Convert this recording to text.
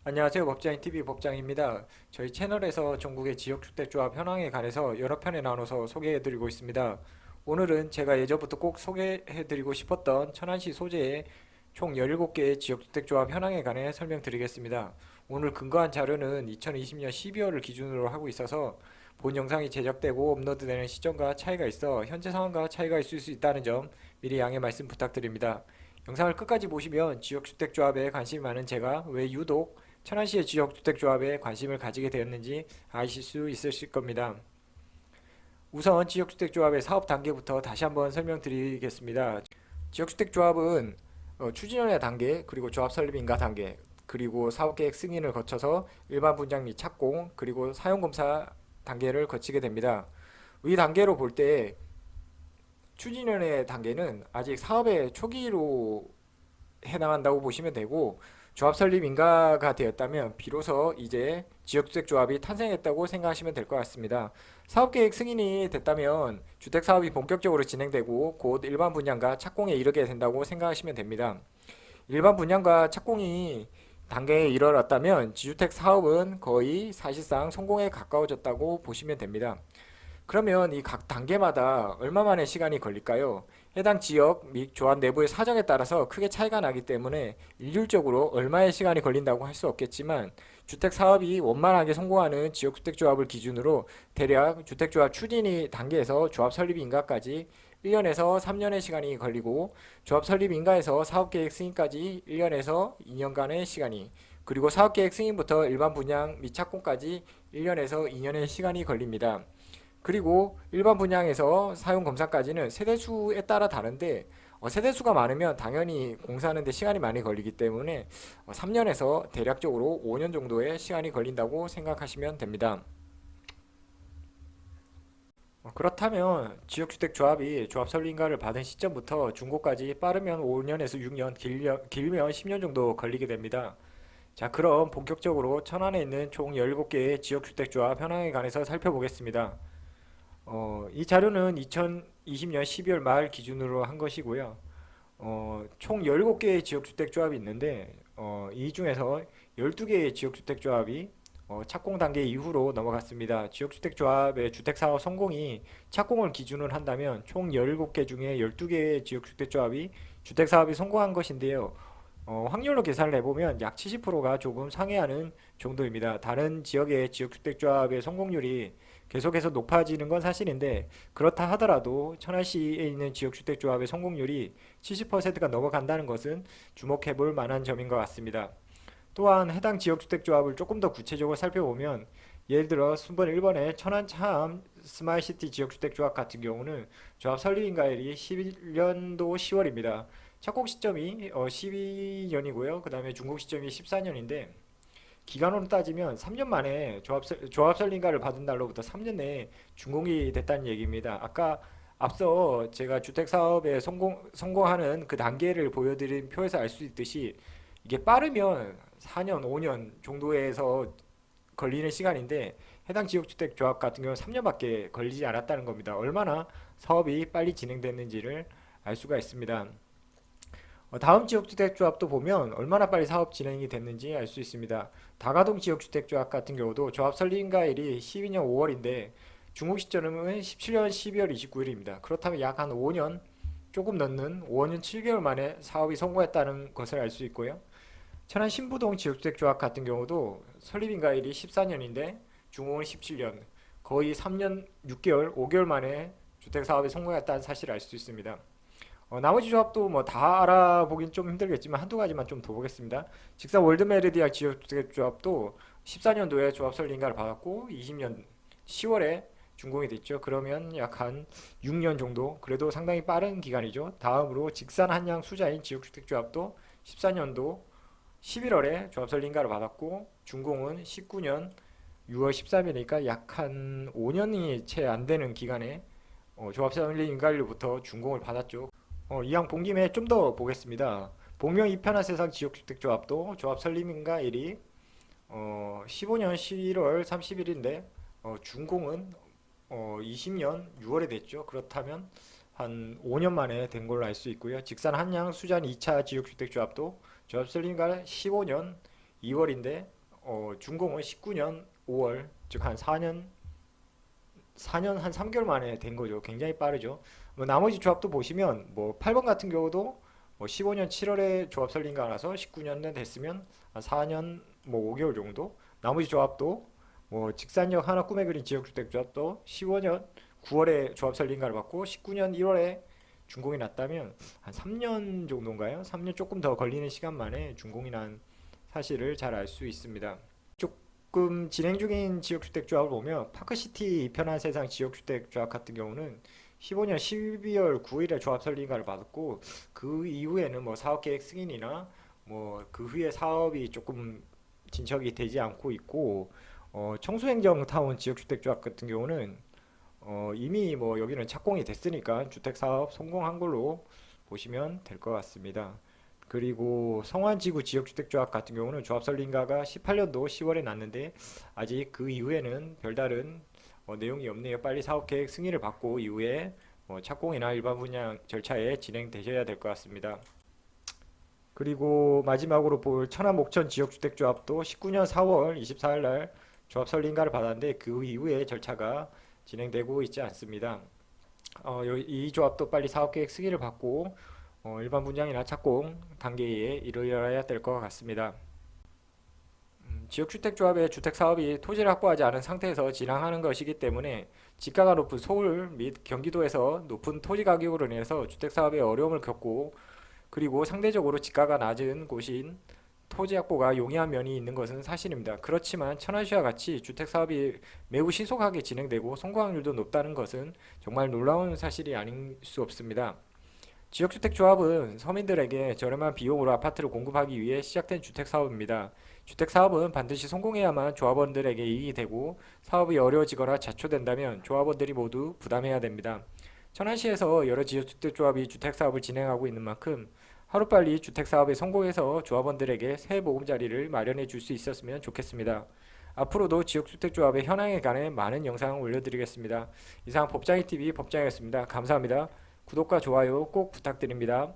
안녕하세요. 법장TV 법장입니다. 저희 채널에서 전국의 지역주택조합 현황에 관해서 여러 편에 나눠서 소개해드리고 있습니다. 오늘은 제가 예전부터 꼭 소개해드리고 싶었던 천안시 소재의 총 17개의 지역주택조합 현황에 관해 설명드리겠습니다. 오늘 근거한 자료는 2020년 12월을 기준으로 하고 있어서 본 영상이 제작되고 업로드되는 시점과 차이가 있어 현재 상황과 차이가 있을 수 있다는 점 미리 양해 말씀 부탁드립니다. 영상을 끝까지 보시면 지역주택조합에 관심이 많은 제가 왜 유독 천안시의 지역주택조합에 관심을 가지게 되었는지 아실 수 있으실 겁니다. 우선 지역주택조합의 사업 단계부터 다시 한번 설명드리겠습니다. 지역주택조합은 추진위원회 단계, 그리고 조합 설립 인가 단계, 그리고 사업계획 승인을 거쳐서 일반 분양 및 착공, 그리고 사용검사 단계를 거치게 됩니다. 위 단계로 볼 때 추진위원회 단계는 아직 사업의 초기로 해당한다고 보시면 되고, 조합 설립 인가가 되었다면 비로소 이제 지역주택조합이 탄생했다고 생각하시면 될 것 같습니다. 사업계획 승인이 됐다면 주택사업이 본격적으로 진행되고 곧 일반 분양과 착공에 이르게 된다고 생각하시면 됩니다. 일반 분양과 착공이 단계에 이르렀다면 지주택 사업은 거의 사실상 성공에 가까워졌다고 보시면 됩니다. 그러면 이 각 단계마다 얼마만의 시간이 걸릴까요? 해당 지역 및 조합 내부의 사정에 따라서 크게 차이가 나기 때문에 일률적으로 얼마의 시간이 걸린다고 할 수 없겠지만, 주택 사업이 원만하게 성공하는 지역주택조합을 기준으로 대략 주택조합 추진이 단계에서 조합 설립 인가까지 1년에서 3년의 시간이 걸리고, 조합 설립 인가에서 사업계획 승인까지 1년에서 2년간의 시간이, 그리고 사업계획 승인부터 일반 분양 및 착공까지 1년에서 2년의 시간이 걸립니다. 그리고 일반 분양에서 사용 검사까지는 세대수에 따라 다른데, 세대수가 많으면 당연히 공사하는 데 시간이 많이 걸리기 때문에 3년에서 대략적으로 5년 정도의 시간이 걸린다고 생각하시면 됩니다. 그렇다면 지역주택조합이 조합 설립인가를 받은 시점부터 준공까지 빠르면 5년에서 6년, 길면 10년 정도 걸리게 됩니다. 자, 그럼 본격적으로 천안에 있는 총 17개의 지역주택조합 현황에 관해서 살펴보겠습니다. 이 자료는 2020년 12월 말 기준으로 한 것이고요. 총 17개의 지역주택조합이 있는데, 이 중에서 12개의 지역주택조합이 착공 단계 이후로 넘어갔습니다. 지역주택조합의 주택사업 성공이 착공을 기준으로 한다면 총 17개 중에 12개의 지역주택조합이 주택사업이 성공한 것인데요. 확률로 계산을 해보면 약 70%가 조금 상회하는 정도입니다. 다른 지역의 지역주택조합의 성공률이 계속해서 높아지는 건 사실인데, 그렇다 하더라도 천안시에 있는 지역주택조합의 성공률이 70%가 넘어간다는 것은 주목해 볼 만한 점인 것 같습니다. 또한 해당 지역주택조합을 조금 더 구체적으로 살펴보면, 예를 들어 순번 1번의 천안참 스마일시티 지역주택조합 같은 경우는 조합 설립인가일이 11년도 10월입니다. 착공 시점이 12년이고요. 그 다음에 준공 시점이 14년인데, 기간으로 따지면 3년 만에 조합 설립인가를 받은 날로부터 3년 내에 준공이 됐다는 얘기입니다. 아까 앞서 제가 주택 사업에 성공하는 그 단계를 보여드린 표에서 알 수 있듯이, 이게 빠르면 4년, 5년 정도에서 걸리는 시간인데, 해당 지역주택 조합 같은 경우는 3년밖에 걸리지 않았다는 겁니다. 얼마나 사업이 빨리 진행됐는지를 알 수가 있습니다. 다음 지역주택조합도 보면 얼마나 빨리 사업 진행이 됐는지 알 수 있습니다. 다가동 지역주택조합 같은 경우도 조합 설립인가일이 12년 5월인데 준공 시점은 17년 12월 29일입니다. 그렇다면 약 한 5년 조금 넘는 5년 7개월 만에 사업이 성공했다는 것을 알 수 있고요. 천안 신부동 지역주택조합 같은 경우도 설립인가일이 14년인데 준공은 17년, 거의 3년 6개월, 5개월 만에 주택사업이 성공했다는 사실을 알 수 있습니다. 나머지 조합도 뭐 다 알아보긴 좀 힘들겠지만 한두 가지만 좀 더 보겠습니다. 직사 월드메리디아 지역주택조합도 14년도에 조합 설립인가를 받았고 20년 10월에 준공이 됐죠. 그러면 약 한 6년 정도, 그래도 상당히 빠른 기간이죠. 다음으로 직산 한양 수자인 지역주택조합도 14년도 11월에 조합 설립인가를 받았고 준공은 19년 6월 13일이니까 약 한 5년이 채 안 되는 기간에 조합 설립인가로부터 준공을 받았죠. 이왕 본 김에 좀 더 보겠습니다. 복명 이편한 세상 지역주택조합도 조합 설립인가일이 15년 11월 30일인데 준공은 20년 6월에 됐죠. 그렇다면 한 5년 만에 된 걸로 알 수 있고요. 직산 한양 수잔 2차 지역주택조합도 조합 설립인가 15년 2월인데 준공은 19년 5월, 즉 한 4년 한 3개월 만에 된 거죠. 굉장히 빠르죠. 뭐 나머지 조합도 보시면 뭐 8번 같은 경우도 뭐 15년 7월에 조합 설린가 나서 19년에 됐으면 한 4년 뭐 5개월 정도. 나머지 조합도 뭐 직산역 하나 꿈에 그린 지역주택 조합도 15년 9월에 조합 설린가를 받고 19년 1월에 준공이 났다면 한 3년 정도인가요? 3년 조금 더 걸리는 시간 만에 준공이 난 사실을 잘 알 수 있습니다. 조금 진행 중인 지역주택 조합을 보면 파크시티 편한 세상 지역주택 조합 같은 경우는 15년 12월 9일에 조합 설립인가를 받았고 그 이후에는 뭐 사업 계획 승인이나 뭐 그 후에 사업이 조금 진척이 되지 않고 있고 청소행정 타운 지역주택 조합 같은 경우는 이미 뭐 여기는 착공이 됐으니까 주택 사업 성공한 걸로 보시면 될 것 같습니다. 그리고 성완지구 지역주택조합 같은 경우는 조합 설립인가가 18년도 10월에 났는데 아직 그 이후에는 별다른 내용이 없네요. 빨리 사업계획 승인을 받고 이후에 착공이나 일반 분양 절차에 진행되셔야 될 것 같습니다. 그리고 마지막으로 볼 천안 목천 지역주택조합도 19년 4월 24일 날 조합 설립인가를 받았는데 그 이후에 절차가 진행되고 있지 않습니다. 이 조합도 빨리 사업계획 승인을 받고 일반 분양이나 착공 단계에 이르러야 될 것 같습니다. 지역주택조합의 주택사업이 토지를 확보하지 않은 상태에서 진행하는 것이기 때문에 지가가 높은 서울 및 경기도에서 높은 토지 가격으로 인해서 주택사업에 어려움을 겪고 그리고 상대적으로 지가가 낮은 곳인 토지 확보가 용이한 면이 있는 것은 사실입니다. 그렇지만 천안시와 같이 주택사업이 매우 신속하게 진행되고 성공률도 높다는 것은 정말 놀라운 사실이 아닐 수 없습니다. 지역주택조합은 서민들에게 저렴한 비용으로 아파트를 공급하기 위해 시작된 주택사업입니다. 주택사업은 반드시 성공해야만 조합원들에게 이익이 되고 사업이 어려워지거나 자초된다면 조합원들이 모두 부담해야 됩니다. 천안시에서 여러 지역주택조합이 주택사업을 진행하고 있는 만큼 하루빨리 주택사업에 성공해서 조합원들에게 새 보금자리를 마련해 줄 수 있었으면 좋겠습니다. 앞으로도 지역주택조합의 현황에 관해 많은 영상 올려드리겠습니다. 이상 법장이TV 법장이었습니다. 감사합니다. 구독과 좋아요 꼭 부탁드립니다.